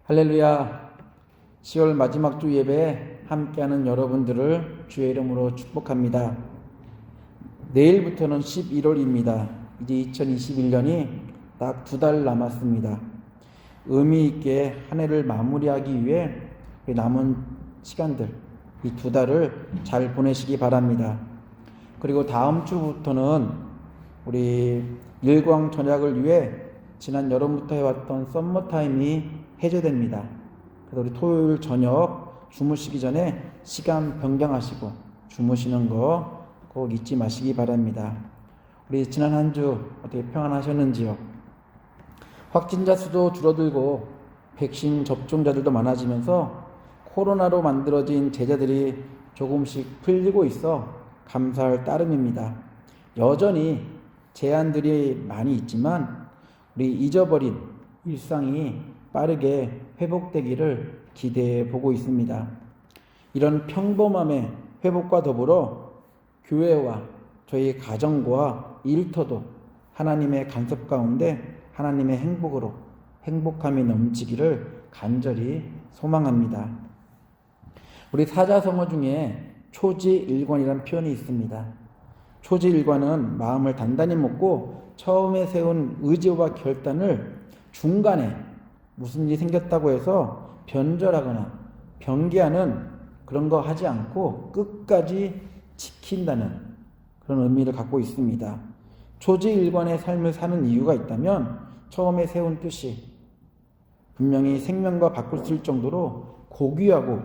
할렐루야. 10월 마지막 주 예배에 함께하는 여러분들을 주의 이름으로 축복합니다. 내일부터는 11월입니다. 이제 2021년이 딱 2달 남았습니다. 의미 있게 한 해를 마무리하기 위해 남은 시간들, 이 2달을 잘 보내시기 바랍니다. 그리고 다음 주부터는 우리 일광 전약을 위해 지난 여름부터 해왔던 썸머타임이 해제됩니다. 그래서 우리 토요일 저녁 주무시기 전에 시간 변경하시고 주무시는 거 꼭 잊지 마시기 바랍니다. 우리 지난 한 주 어떻게 평안하셨는지요? 확진자 수도 줄어들고 백신 접종자들도 많아지면서 코로나로 만들어진 제재들이 조금씩 풀리고 있어 감사할 따름입니다. 여전히 제한들이 많이 있지만 우리 잊어버린 일상이 빠르게 회복되기를 기대해 보고 있습니다. 이런 평범함의 회복과 더불어 교회와 저희 가정과 일터도 하나님의 간섭 가운데 하나님의 행복으로 행복함이 넘치기를 간절히 소망합니다. 우리 사자성어 중에 초지일관이라는 표현이 있습니다. 초지일관은 마음을 단단히 먹고 처음에 세운 의지와 결단을 중간에 무슨 일이 생겼다고 해서 변절하거나 변개하는 그런 거 하지 않고 끝까지 지킨다는 그런 의미를 갖고 있습니다. 초지일관의 삶을 사는 이유가 있다면 처음에 세운 뜻이 분명히 생명과 바꿀 수 있을 정도로 고귀하고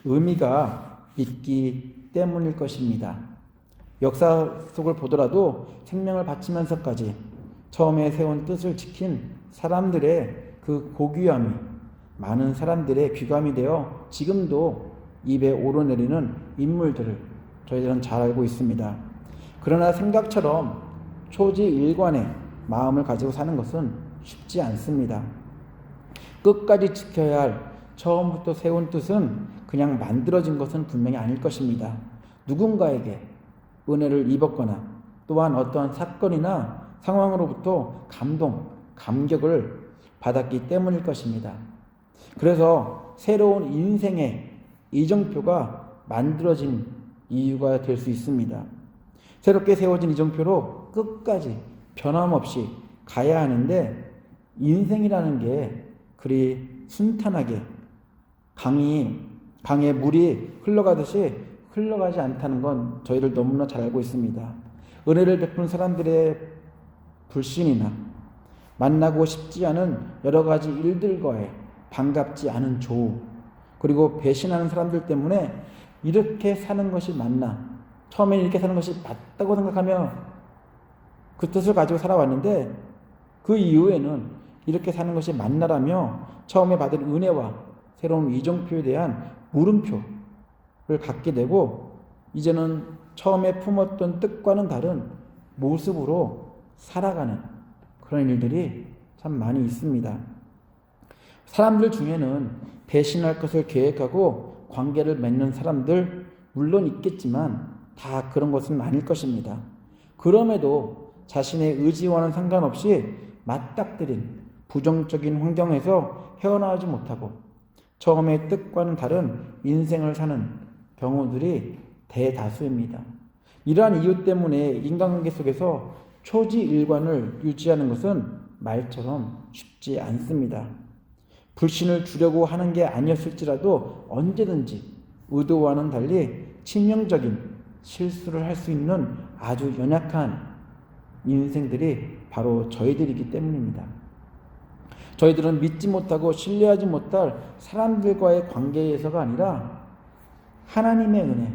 의미가 있기 때문일 것입니다. 역사 속을 보더라도 생명을 바치면서까지 처음에 세운 뜻을 지킨 사람들의 그 고귀함이 많은 사람들의 귀감이 되어 지금도 입에 오르내리는 인물들을 저희들은 잘 알고 있습니다. 그러나 생각처럼 초지일관의 마음을 가지고 사는 것은 쉽지 않습니다. 끝까지 지켜야 할 처음부터 세운 뜻은 그냥 만들어진 것은 분명히 아닐 것입니다. 누군가에게 은혜를 입었거나 또한 어떠한 사건이나 상황으로부터 감격을 받았기 때문일 것입니다. 그래서 새로운 인생의 이정표가 만들어진 이유가 될 수 있습니다. 새롭게 세워진 이정표로 끝까지 변함없이 가야 하는데 인생이라는 게 그리 순탄하게 강에 물이 흘러가듯이 흘러가지 않다는 건 저희들 너무나 잘 알고 있습니다. 은혜를 베푸는 사람들의 불신이나 만나고 싶지 않은 여러 가지 일들과의 반갑지 않은 조우, 그리고 배신하는 사람들 때문에 이렇게 사는 것이 맞나? 처음에는 이렇게 사는 것이 맞다고 생각하며 그 뜻을 가지고 살아왔는데 그 이후에는 이렇게 사는 것이 맞나라며 처음에 받은 은혜와 새로운 이정표에 대한 물음표를 갖게 되고 이제는 처음에 품었던 뜻과는 다른 모습으로 살아가는 그런 일들이 참 많이 있습니다. 사람들 중에는 배신할 것을 계획하고 관계를 맺는 사람들 물론 있겠지만 다 그런 것은 아닐 것입니다. 그럼에도 자신의 의지와는 상관없이 맞닥뜨린 부정적인 환경에서 헤어나오지 못하고 처음의 뜻과는 다른 인생을 사는 경우들이 대다수입니다. 이러한 이유 때문에 인간관계 속에서 초지일관을 유지하는 것은 말처럼 쉽지 않습니다. 불신을 주려고 하는 게 아니었을지라도 언제든지 의도와는 달리 치명적인 실수를 할 수 있는 아주 연약한 인생들이 바로 저희들이기 때문입니다. 저희들은 믿지 못하고 신뢰하지 못할 사람들과의 관계에서가 아니라 하나님의 은혜,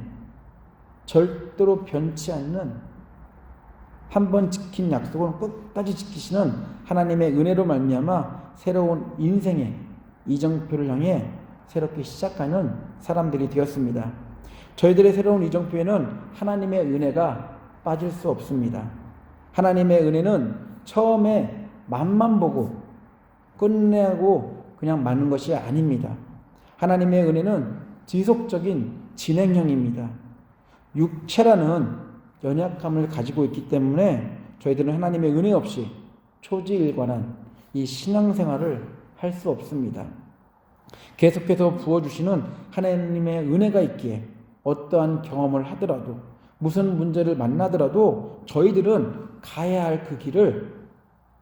절대로 변치 않는 한 번 지킨 약속은 끝까지 지키시는 하나님의 은혜로 말미암아 새로운 인생의 이정표를 향해 새롭게 시작하는 사람들이 되었습니다. 저희들의 새로운 이정표에는 하나님의 은혜가 빠질 수 없습니다. 하나님의 은혜는 처음에 맛만 보고 끝내고 그냥 마는 것이 아닙니다. 하나님의 은혜는 지속적인 진행형입니다. 육체라는 연약함을 가지고 있기 때문에 저희들은 하나님의 은혜 없이 초지일관한 이 신앙생활을 할 수 없습니다. 계속해서 부어주시는 하나님의 은혜가 있기에 어떠한 경험을 하더라도 무슨 문제를 만나더라도 저희들은 가야 할 그 길을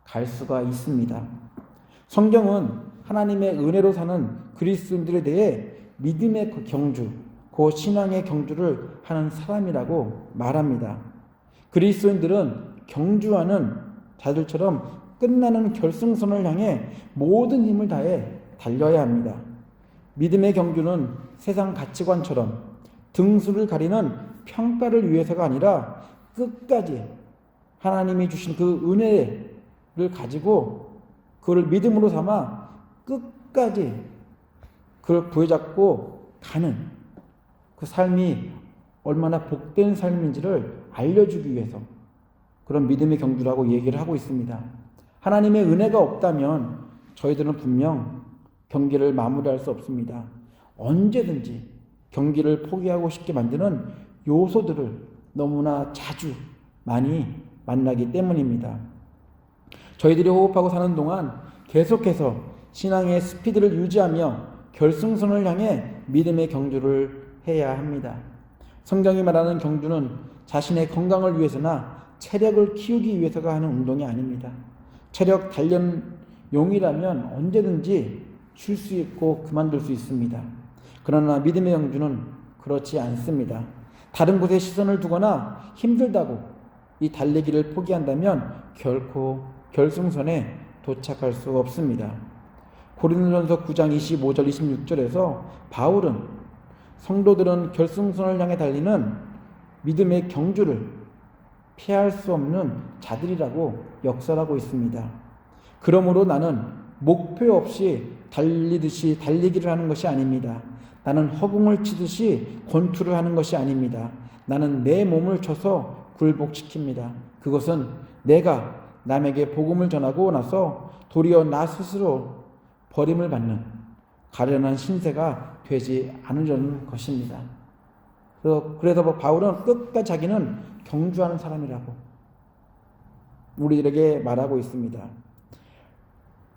갈 수가 있습니다. 성경은 하나님의 은혜로 사는 그리스도인들에 대해 믿음의 그 경주, 그 신앙의 경주를 하는 사람이라고 말합니다. 그리스도인들은 경주하는 자들처럼 끝나는 결승선을 향해 모든 힘을 다해 달려야 합니다. 믿음의 경주는 세상 가치관처럼 등수를 가리는 평가를 위해서가 아니라 끝까지 하나님이 주신 그 은혜를 가지고 그를 믿음으로 삼아 끝까지 그걸 부여잡고 가는 그 삶이 얼마나 복된 삶인지를 알려주기 위해서 그런 믿음의 경주라고 얘기를 하고 있습니다. 하나님의 은혜가 없다면 저희들은 분명 경기를 마무리할 수 없습니다. 언제든지 경기를 포기하고 싶게 만드는 요소들을 너무나 자주 많이 만나기 때문입니다. 저희들이 호흡하고 사는 동안 계속해서 신앙의 스피드를 유지하며 결승선을 향해 믿음의 경주를 해야 합니다. 성경이 말하는 경주는 자신의 건강을 위해서나 체력을 키우기 위해서가 하는 운동이 아닙니다. 체력 단련용이라면 언제든지 쉴 수 있고 그만둘 수 있습니다. 그러나 믿음의 경주는 그렇지 않습니다. 다른 곳에 시선을 두거나 힘들다고 이 달리기를 포기한다면 결코 결승선에 도착할 수 없습니다. 고린도전서 9장 25절 26절에서 바울은 성도들은 결승선을 향해 달리는 믿음의 경주를 피할 수 없는 자들이라고 역설하고 있습니다. 그러므로 나는 목표 없이 달리듯이 달리기를 하는 것이 아닙니다. 나는 허공을 치듯이 권투를 하는 것이 아닙니다. 나는 내 몸을 쳐서 굴복시킵니다. 그것은 내가 남에게 복음을 전하고 나서 도리어 나 스스로 버림을 받는 가련한 신세가 되지 않으려는 것입니다. 그래서 바울은 끝까지 자기는 경주하는 사람이라고 우리들에게 말하고 있습니다.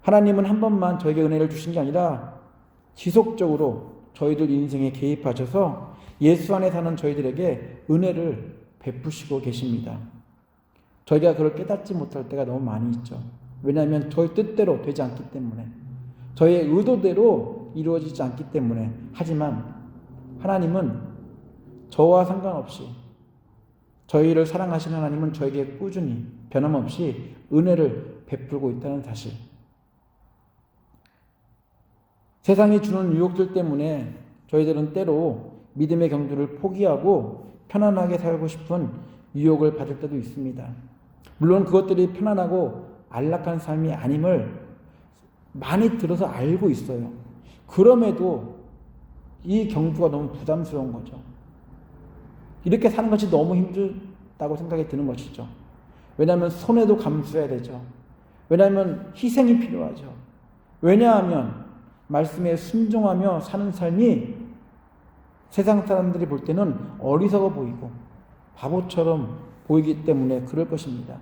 하나님은 한 번만 저에게 은혜를 주신 게 아니라 지속적으로 저희들 인생에 개입하셔서 예수 안에 사는 저희들에게 은혜를 베푸시고 계십니다. 저희가 그걸 깨닫지 못할 때가 너무 많이 있죠. 왜냐하면 저희 뜻대로 되지 않기 때문에, 저희의 의도대로 이루어지지 않기 때문에. 하지만 하나님은 저와 상관없이, 저희를 사랑하시는 하나님은 저에게 꾸준히 변함없이 은혜를 베풀고 있다는 사실. 세상이 주는 유혹들 때문에 저희들은 때로 믿음의 경주를 포기하고 편안하게 살고 싶은 유혹을 받을 때도 있습니다. 물론 그것들이 편안하고 안락한 삶이 아님을 많이 들어서 알고 있어요. 그럼에도 이 경주가 너무 부담스러운 거죠. 이렇게 사는 것이 너무 힘들다고 생각이 드는 것이죠. 왜냐하면 손해도 감수해야 되죠. 왜냐하면 희생이 필요하죠. 왜냐하면 말씀에 순종하며 사는 삶이 세상 사람들이 볼 때는 어리석어 보이고 바보처럼 보이기 때문에 그럴 것입니다.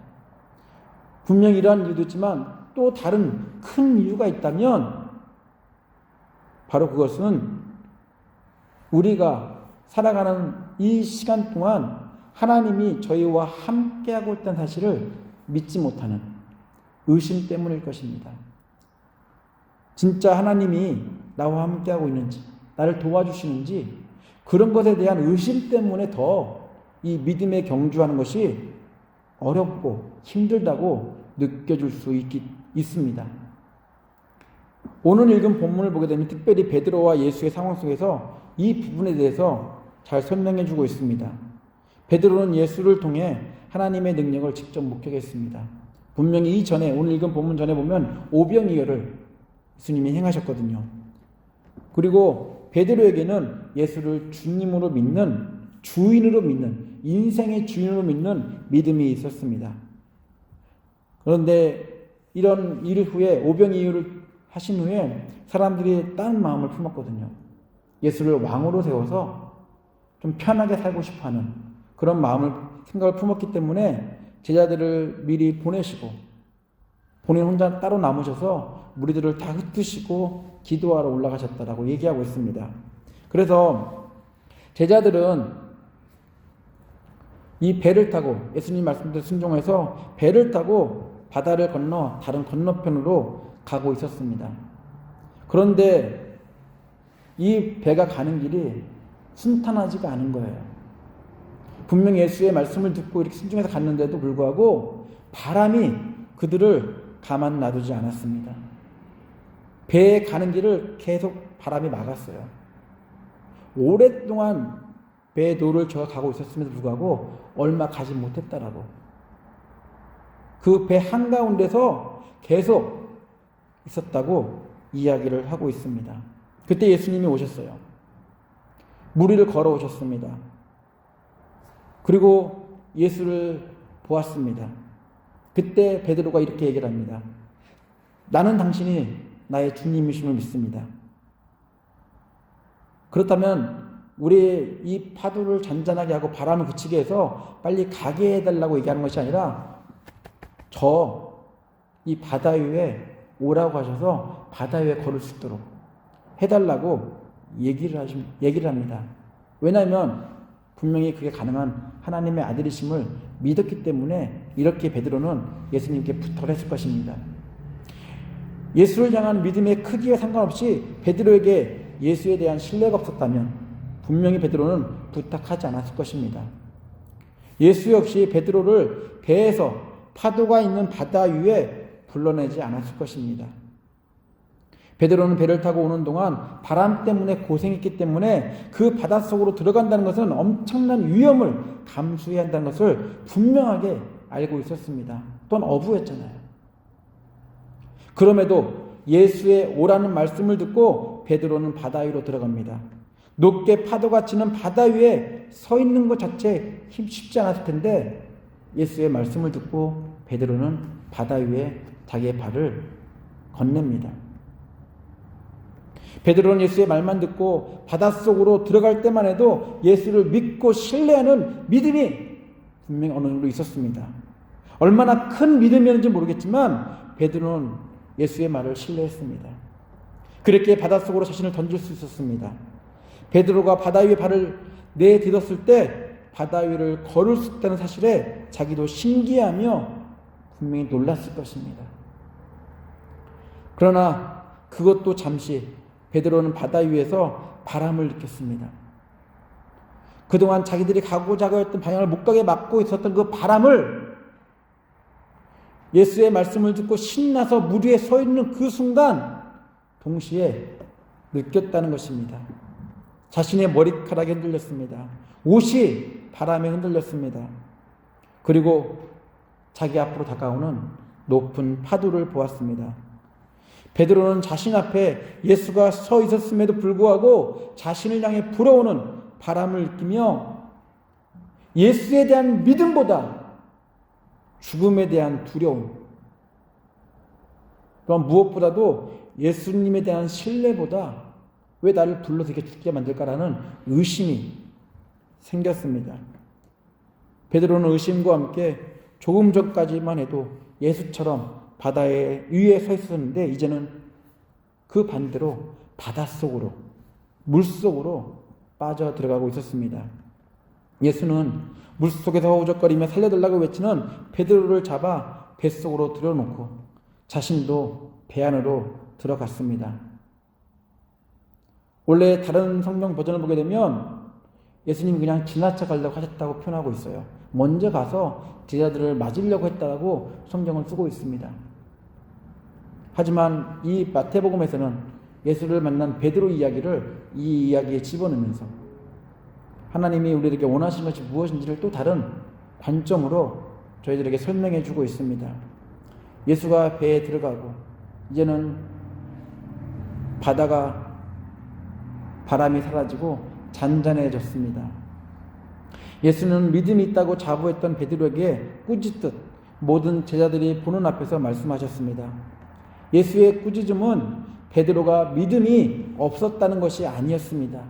분명히 이러한 이유도 있지만 또 다른 큰 이유가 있다면 바로 그것은 우리가 살아가는 이 시간 동안 하나님이 저희와 함께하고 있다는 사실을 믿지 못하는 의심 때문일 것입니다. 진짜 하나님이 나와 함께하고 있는지, 나를 도와주시는지, 그런 것에 대한 의심 때문에 더 이 믿음에 경주하는 것이 어렵고 힘들다고 느껴질 수 있습니다. 오늘 읽은 본문을 보게 되면 특별히 베드로와 예수의 상황 속에서 이 부분에 대해서 잘 설명해 주고 있습니다. 베드로는 예수를 통해 하나님의 능력을 직접 목격했습니다. 분명히 이전에, 오늘 읽은 본문 전에 보면 오병이어를 예수님이 행하셨거든요. 그리고 베드로에게는 예수를 주님으로 믿는, 주인으로 믿는, 인생의 주인으로 믿는 믿음이 있었습니다. 그런데 이런 일 후에, 오병이어를 하신 후에 사람들이 다른 마음을 품었거든요. 예수를 왕으로 세워서 좀 편하게 살고 싶어하는 그런 생각을 품었기 때문에 제자들을 미리 보내시고 본인 혼자 따로 남으셔서 무리들을 다 흩으시고 기도하러 올라가셨다라고 얘기하고 있습니다. 그래서 제자들은 이 배를 타고 예수님 말씀대로 순종해서 배를 타고 바다를 건너 다른 건너편으로 가고 있었습니다. 그런데 이 배가 가는 길이 순탄하지가 않은 거예요. 분명 예수의 말씀을 듣고 이렇게 순종해서 갔는데도 불구하고 바람이 그들을 가만 놔두지 않았습니다. 배에 가는 길을 계속 바람이 막았어요. 오랫동안 배 노를 저어 가고 있었음에도 불구하고 얼마 가지 못했다라고. 그 배 한가운데서 계속 있었다고 이야기를 하고 있습니다. 그때 예수님이 오셨어요. 물 위를 걸어오셨습니다. 그리고 예수를 보았습니다. 그때 베드로가 이렇게 얘기를 합니다. 나는 당신이 나의 주님이심을 믿습니다. 그렇다면 우리 이 파도를 잔잔하게 하고 바람을 그치게 해서 빨리 가게 해달라고 얘기하는 것이 아니라 이 바다 위에 오라고 하셔서 바다 위에 걸을 수 있도록 해달라고 얘기를 합니다. 왜냐하면 분명히 그게 가능한 하나님의 아들이심을 믿었기 때문에 이렇게 베드로는 예수님께 부탁을 했을 것입니다. 예수를 향한 믿음의 크기와 상관없이 베드로에게 예수에 대한 신뢰가 없었다면 분명히 베드로는 부탁하지 않았을 것입니다. 예수 역시 베드로를 배에서 파도가 있는 바다 위에 불러내지 않았을 것입니다. 베드로는 배를 타고 오는 동안 바람 때문에 고생했기 때문에 그 바닷속으로 들어간다는 것은 엄청난 위험을 감수해야 한다는 것을 분명하게 알고 있었습니다. 또한 어부였잖아요. 그럼에도 예수의 오라는 말씀을 듣고 베드로는 바다 위로 들어갑니다. 높게 파도가 치는 바다 위에 서 있는 것 자체 쉽지 않았을 텐데 예수의 말씀을 듣고 베드로는 바다 위에 자기의 발을 건넵니다. 베드로는 예수의 말만 듣고 바닷속으로 들어갈 때만 해도 예수를 믿고 신뢰하는 믿음이 분명히 어느 정도 있었습니다. 얼마나 큰 믿음이었는지 모르겠지만 베드로는 예수의 말을 신뢰했습니다. 그렇게 바닷속으로 자신을 던질 수 있었습니다. 베드로가 바다 위에 발을 내딛었을 때 바다 위를 걸을 수 있다는 사실에 자기도 신기하며 분명히 놀랐을 것입니다. 그러나 그것도 잠시 베드로는 바다 위에서 바람을 느꼈습니다. 그동안 자기들이 가고자 했던 방향을 못 가게 막고 있었던 그 바람을 예수의 말씀을 듣고 신나서 물 위에 서 있는 그 순간 동시에 느꼈다는 것입니다. 자신의 머리카락이 흔들렸습니다. 옷이 바람에 흔들렸습니다. 그리고 자기 앞으로 다가오는 높은 파도를 보았습니다. 베드로는 자신 앞에 예수가 서 있었음에도 불구하고 자신을 향해 불어오는 바람을 느끼며 예수에 대한 믿음보다 죽음에 대한 두려움, 또한 무엇보다도 예수님에 대한 신뢰보다 왜 나를 불러서 이렇게 죽게 만들까라는 의심이 생겼습니다. 베드로는 의심과 함께 조금 전까지만 해도 예수처럼 바다 위에 서 있었는데 이제는 그 반대로 바닷속으로, 물속으로 빠져 들어가고 있었습니다. 예수는 물속에서 허우적거리며 살려달라고 외치는 베드로를 잡아 뱃속으로 들여놓고 자신도 배 안으로 들어갔습니다. 원래 다른 성경 버전을 보게 되면 예수님이 그냥 지나쳐 가려고 하셨다고 표현하고 있어요. 먼저 가서 제자들을 맞으려고 했다고 성경을 쓰고 있습니다. 하지만 이 마태복음에서는 예수를 만난 베드로 이야기를 이 이야기에 집어넣으면서 하나님이 우리에게 원하시는 것이 무엇인지를 또 다른 관점으로 저희들에게 설명해 주고 있습니다. 예수가 배에 들어가고 이제는 바다가 바람이 사라지고 잔잔해졌습니다. 예수는 믿음이 있다고 자부했던 베드로에게 꾸짖듯 모든 제자들이 보는 앞에서 말씀하셨습니다. 예수의 꾸짖음은 베드로가 믿음이 없었다는 것이 아니었습니다.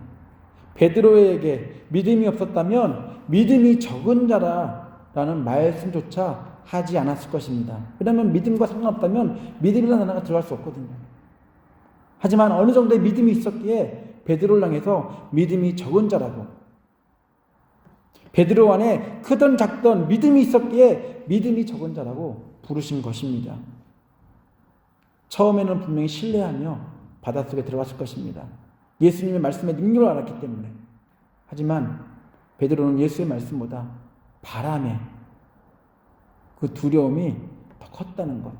베드로에게 믿음이 없었다면 믿음이 적은 자라는 말씀조차 하지 않았을 것입니다. 왜냐하면 믿음과 상관없다면 믿음이라는 단어가 들어갈 수 없거든요. 하지만 어느 정도의 믿음이 있었기에 베드로를 향해서 믿음이 적은 자라고, 베드로 안에 크든 작든 믿음이 있었기에 믿음이 적은 자라고 부르신 것입니다. 처음에는 분명히 신뢰하며 바닷속에 들어갔을 것입니다. 예수님의 말씀의 능력을 알았기 때문에. 하지만 베드로는 예수의 말씀보다 바람에 그 두려움이 더 컸다는 것.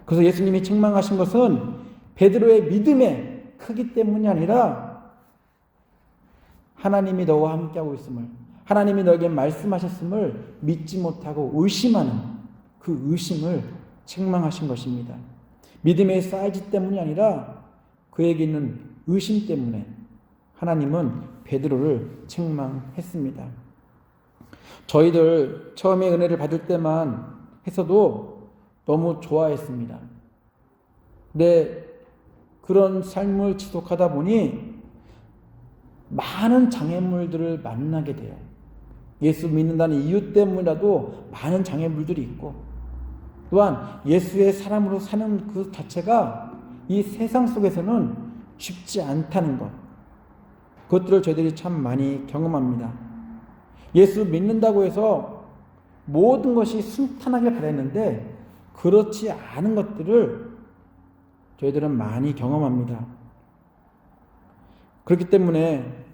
그래서 예수님이 책망하신 것은 베드로의 믿음의 크기 때문이 아니라 하나님이 너와 함께하고 있음을, 하나님이 너에게 말씀하셨음을 믿지 못하고 의심하는 그 의심을 책망하신 것입니다. 믿음의 사이즈 때문이 아니라 그에게 있는 의심 때문에 하나님은 베드로를 책망했습니다. 저희들 처음에 은혜를 받을 때만 했어도 너무 좋아했습니다. 근데 그런 삶을 지속하다 보니 많은 장애물들을 만나게 돼요. 예수 믿는다는 이유 때문이라도 많은 장애물들이 있고, 또한 예수의 사람으로 사는 그 자체가 이 세상 속에서는 쉽지 않다는 것, 그것들을 저희들이 참 많이 경험합니다. 예수 믿는다고 해서 모든 것이 순탄하게 바랬는데 그렇지 않은 것들을 저희들은 많이 경험합니다. 그렇기 때문에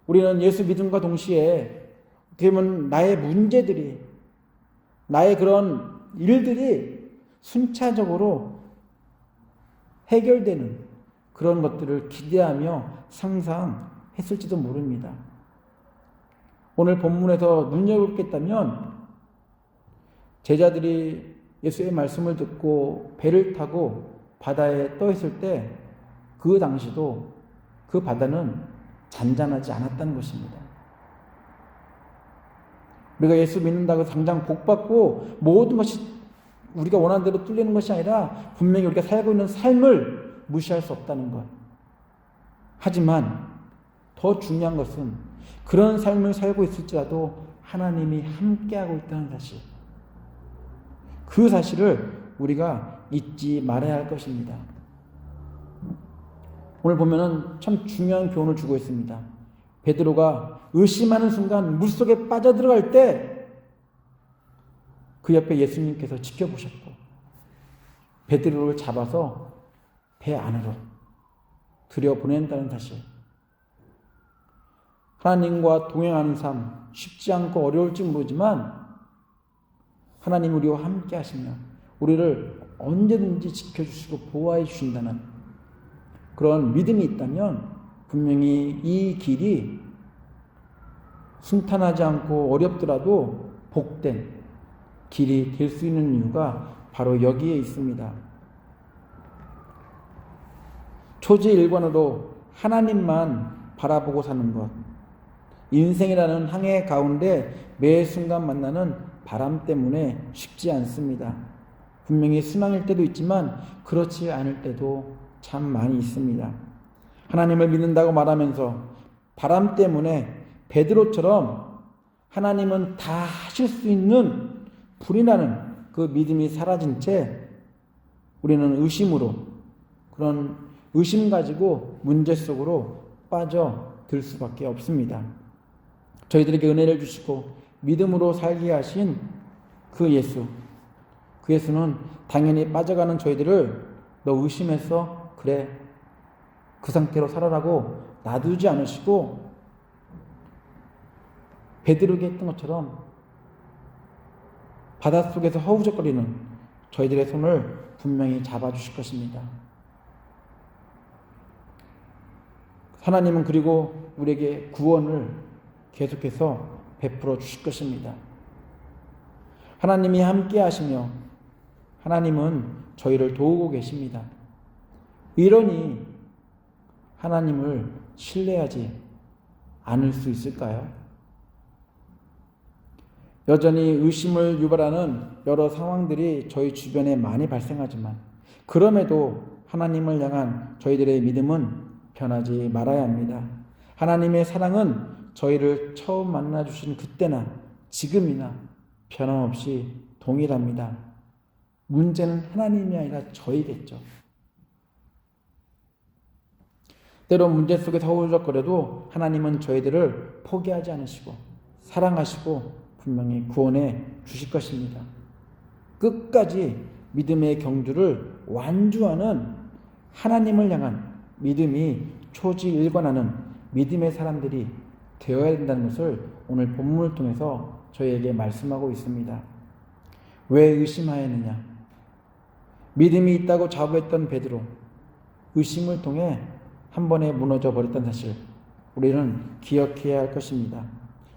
우리는 예수 믿음과 동시에 어떻게 보면 나의 문제들이, 나의 그런 일들이 순차적으로 해결되는 그런 것들을 기대하며 상상했을지도 모릅니다. 오늘 본문에서 눈여겨볼 게 있다면 제자들이 예수의 말씀을 듣고 배를 타고 바다에 떠 있을 때 그 당시도 그 바다는 잔잔하지 않았다는 것입니다. 우리가 예수 믿는다고 당장 복받고 모든 것이 우리가 원하는 대로 뚫리는 것이 아니라 분명히 우리가 살고 있는 삶을 무시할 수 없다는 것. 하지만 더 중요한 것은 그런 삶을 살고 있을지라도 하나님이 함께하고 있다는 사실. 그 사실을 우리가 잊지 말아야 할 것입니다. 오늘 보면은 참 중요한 교훈을 주고 있습니다. 베드로가 의심하는 순간 물속에 빠져들어갈 때 그 옆에 예수님께서 지켜보셨고 베드로를 잡아서 배 안으로 들여보낸다는 사실. 하나님과 동행하는 삶 쉽지 않고 어려울지 모르지만 하나님 우리와 함께 하시며 우리를 언제든지 지켜주시고 보호해 주신다는 그런 믿음이 있다면 분명히 이 길이 순탄하지 않고 어렵더라도 복된 길이 될 수 있는 이유가 바로 여기에 있습니다. 초지일관으로 하나님만 바라보고 사는 것, 인생이라는 항해 가운데 매 순간 만나는 바람 때문에 쉽지 않습니다. 분명히 순항일 때도 있지만 그렇지 않을 때도 참 많이 있습니다. 하나님을 믿는다고 말하면서 바람 때문에 베드로처럼 하나님은 다 하실 수 있는 불이 나는 그 믿음이 사라진 채 우리는 의심으로, 그런 의심 가지고 문제 속으로 빠져들 수밖에 없습니다. 저희들에게 은혜를 주시고 믿음으로 살게 하신 그 예수, 그 예수는 당연히 빠져가는 저희들을 너 의심해서 그래 그 상태로 살아라고 놔두지 않으시고 베드로에게 했던 것처럼 바닷속에서 허우적거리는 저희들의 손을 분명히 잡아주실 것입니다. 하나님은 그리고 우리에게 구원을 계속해서 베풀어 주실 것입니다. 하나님이 함께 하시며 하나님은 저희를 도우고 계십니다. 이러니 하나님을 신뢰하지 않을 수 있을까요? 여전히 의심을 유발하는 여러 상황들이 저희 주변에 많이 발생하지만 그럼에도 하나님을 향한 저희들의 믿음은 변하지 말아야 합니다. 하나님의 사랑은 저희를 처음 만나주신 그때나 지금이나 변함없이 동일합니다. 문제는 하나님이 아니라 저희겠죠. 때로 문제 속에서 허우적거려도 하나님은 저희들을 포기하지 않으시고 사랑하시고 분명히 구원해 주실 것입니다. 끝까지 믿음의 경주를 완주하는 하나님을 향한 믿음이 초지일관하는 믿음의 사람들이 되어야 된다는 것을 오늘 본문을 통해서 저희에게 말씀하고 있습니다. 왜 의심하였느냐? 믿음이 있다고 자부했던 베드로, 의심을 통해 한 번에 무너져 버렸다는 사실 우리는 기억해야 할 것입니다.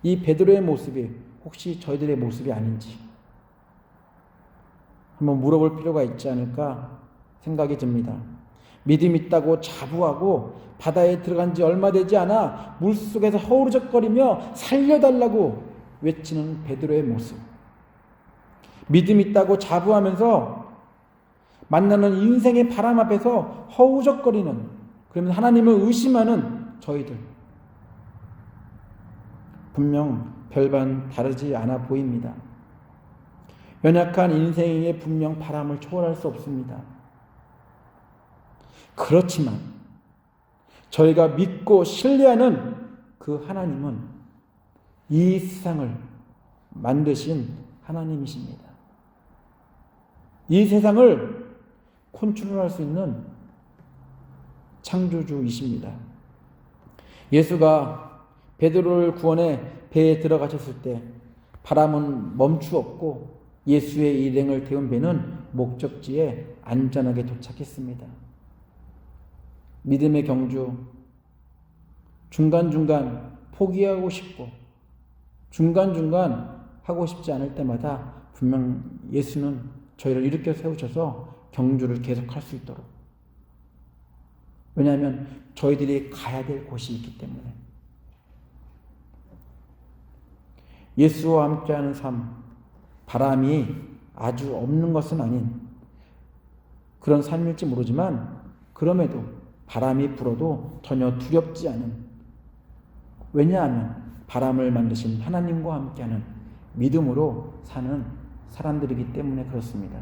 이 베드로의 모습이 혹시 저희들의 모습이 아닌지 한번 물어볼 필요가 있지 않을까 생각이 듭니다. 믿음 있다고 자부하고 바다에 들어간 지 얼마 되지 않아 물속에서 허우적거리며 살려달라고 외치는 베드로의 모습. 믿음 있다고 자부하면서 만나는 인생의 바람 앞에서 허우적거리는, 그러면 하나님을 의심하는 저희들. 분명 별반 다르지 않아 보입니다. 연약한 인생에 분명 바람을 초월할 수 없습니다. 그렇지만 저희가 믿고 신뢰하는 그 하나님은 이 세상을 만드신 하나님이십니다. 이 세상을 컨트롤할 수 있는 창조주이십니다. 예수가 베드로를 구원해 배에 들어가셨을 때 바람은 멈추었고 예수의 일행을 태운 배는 목적지에 안전하게 도착했습니다. 믿음의 경주, 중간중간 포기하고 싶고 중간중간 하고 싶지 않을 때마다 분명 예수는 저희를 일으켜 세우셔서 경주를 계속할 수 있도록, 왜냐하면 저희들이 가야 될 곳이 있기 때문에. 예수와 함께하는 삶, 바람이 아주 없는 것은 아닌 그런 삶일지 모르지만 그럼에도 바람이 불어도 전혀 두렵지 않은, 왜냐하면 바람을 만드신 하나님과 함께하는 믿음으로 사는 사람들이기 때문에 그렇습니다.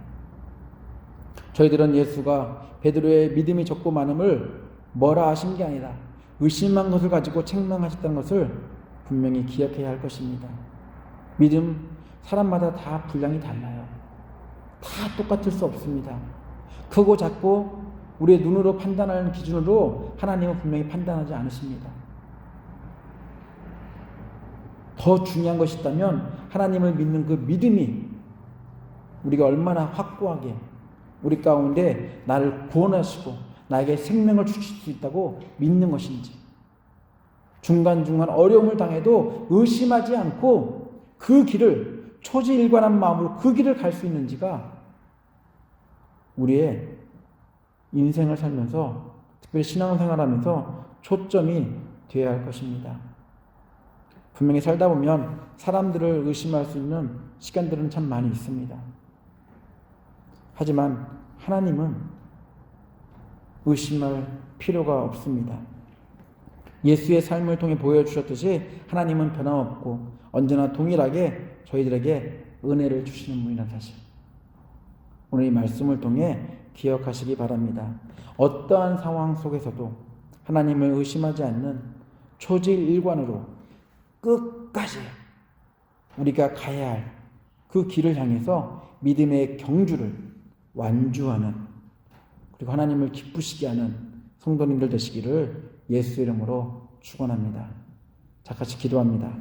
저희들은 예수가 베드로의 믿음이 적고 많음을 뭐라 하신 게 아니라 의심한 것을 가지고 책망하셨다는 것을 분명히 기억해야 할 것입니다. 믿음, 사람마다 다 분량이 달라요. 다 똑같을 수 없습니다. 크고 작고 우리의 눈으로 판단하는 기준으로 하나님은 분명히 판단하지 않으십니다. 더 중요한 것이 있다면 하나님을 믿는 그 믿음이 우리가 얼마나 확고하게 우리 가운데 나를 구원하시고 나에게 생명을 주실 수 있다고 믿는 것인지, 중간중간 어려움을 당해도 의심하지 않고 그 길을 초지일관한 마음으로 그 길을 갈 수 있는지가 우리의 인생을 살면서, 특별히 신앙생활하면서 초점이 되어야 할 것입니다. 분명히 살다 보면 사람들을 의심할 수 있는 시간들은 참 많이 있습니다. 하지만 하나님은 의심할 필요가 없습니다. 예수의 삶을 통해 보여주셨듯이 하나님은 변함없고 언제나 동일하게 저희들에게 은혜를 주시는 분이라는 사실, 오늘 이 말씀을 통해 기억하시기 바랍니다. 어떠한 상황 속에서도 하나님을 의심하지 않는 초지일관으로 끝까지 우리가 가야 할 그 길을 향해서 믿음의 경주를 완주하는, 그리고 하나님을 기쁘시게 하는 성도님들 되시기를 예수 이름으로 축원합니다. 자, 같이 기도합니다.